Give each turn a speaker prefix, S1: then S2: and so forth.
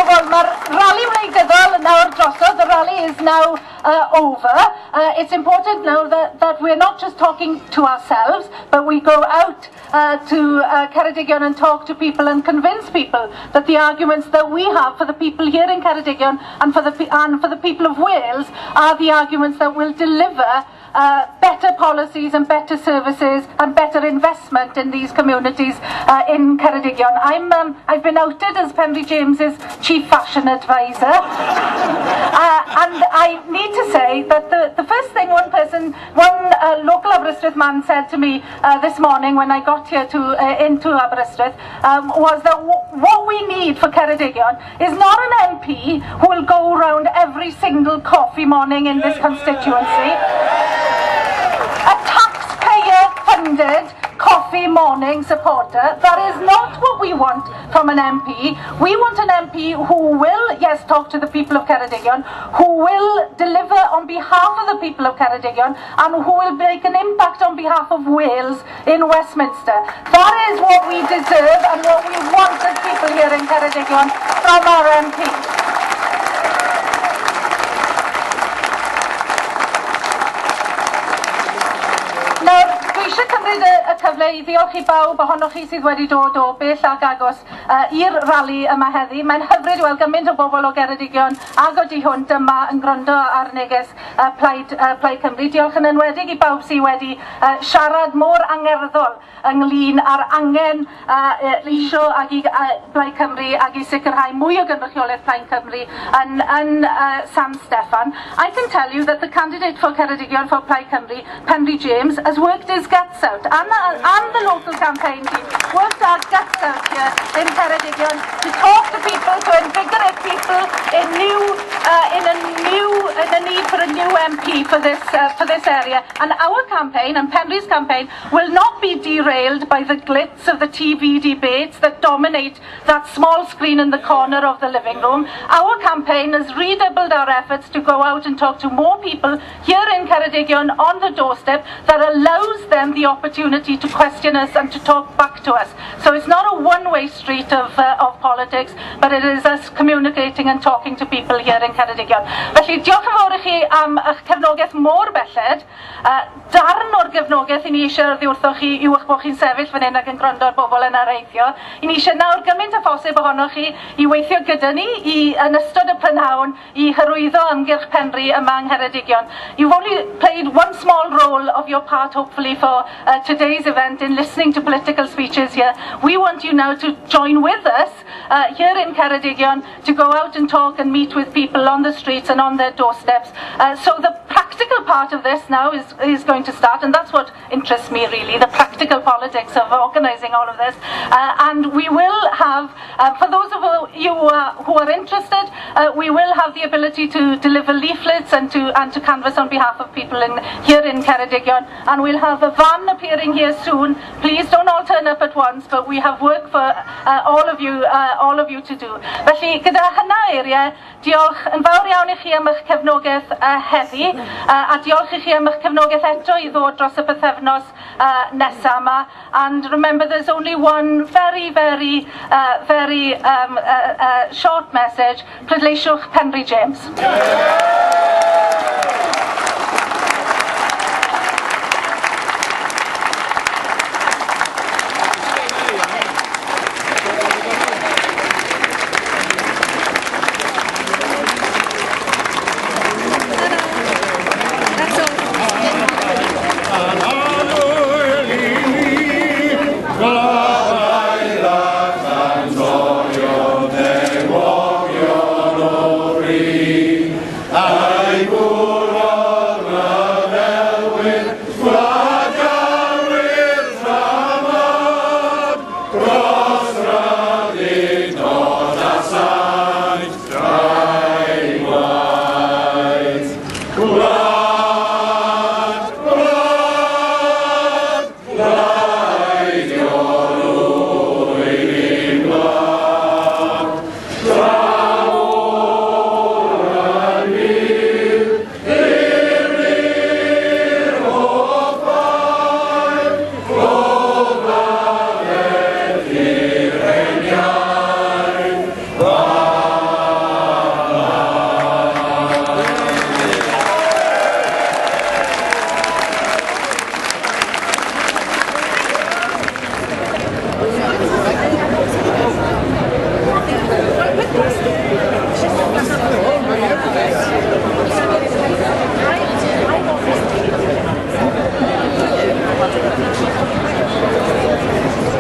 S1: bobl, mae'r rali wleidyddol nawr drosodd. The rally is now over. It's important now that we're not just talking to ourselves, but we go out to Ceredigion and talk to people and convince people that the arguments that we have for the people here in Ceredigion and for the people of Wales are the arguments that will deliver better policies and better services and better investment in these communities in Ceredigion. I've been outed as Penri James's chief fashion advisor, and I need to say that the first thing one local Aberystwyth man said to me this morning when I got here into Aberystwyth was that what we need for Ceredigion is not an MP who will go around every single coffee morning in this constituency. A taxpayer-funded coffee morning supporter. That is not what we want from an MP. We want an MP who will, yes, talk to the people of Ceredigion, who will deliver on behalf of the people of Ceredigion, and who will make an impact on behalf of Wales in Westminster. That is what we deserve and what we want as people here in Ceredigion from our MP. Eisiau cymryd y cyfle I ddiolch I bawb ohonoch chi sydd wedi dod o bell ag agos i'r rali yma heddi. Mae'n hyfryd i weld gymaint o bobl o Ngheredigion ag o di hwnt yma yn gwrando ar neges Plaid Cymru. Diolch yn enwedig I bawb sydd wedi siarad mor angerddol ynglyn â'r angen leisio ag I Plaid Cymru ag I sicrhau mwy o gynrychiolaeth Plaid Cymru yn San Steffan. I can tell you that the candidate for Ceredigion for Plaid Cymru, Penri James, has worked his guts out, and the local campaign team worked our guts out here in Ceredigion to talk to people, to invigorate people in a need for a new MP for this area. And our campaign, and Penri's campaign, will not be derailed by the glitz of the TV debates that dominate that small screen in the corner of the living room. Our campaign has redoubled our efforts to go out and talk to more people here in Ceredigion on the doorstep that allows them the opportunity to question us and to talk back to us. So it's not a one-way street of politics, but it is us communicating and talking to people here in Ceredigion. Felly, diolch yn fawr I chi am eich cefnogaeth mor belled. Darn o'r gefnogaeth I ni eisiau ddiwrthoch chi yw eich bod chi'n sefyll fan hyn ac yn gwrando ar bobl yn areithio. I ni eisiau nawr gymaint a phosib ohonoch chi I weithio gyda ni yn ystod y prynhawn I hyrwyddo ymgyrch Penri yma yng Ngheredigion. You've only played one small role of your part, hopefully, for today's event in listening to political speeches here. We want you now to join with us here in Ceredigion to go out and talk and meet with people on the streets and on their doorsteps. So the practical part of this now is going to start, and that's what interests me really, the practical politics of organising all of this. And we will have, for those of you who are interested, we will have the ability to deliver leaflets and to canvass on behalf of people here in Ceredigion, and we'll have a van appearing here soon. Please don't all turn up at once, but we have work for all of you to do. Felly, gyda hynna eiriau, diolch yn fawr iawn I chi am eich cefnogaeth heddi, a diolch I chi am eich cefnogaeth eto I ddod dros y bythefnos nesaf yma. And remember, there's only one very short message. Pleidleisiwch Penri James.
S2: Plaid,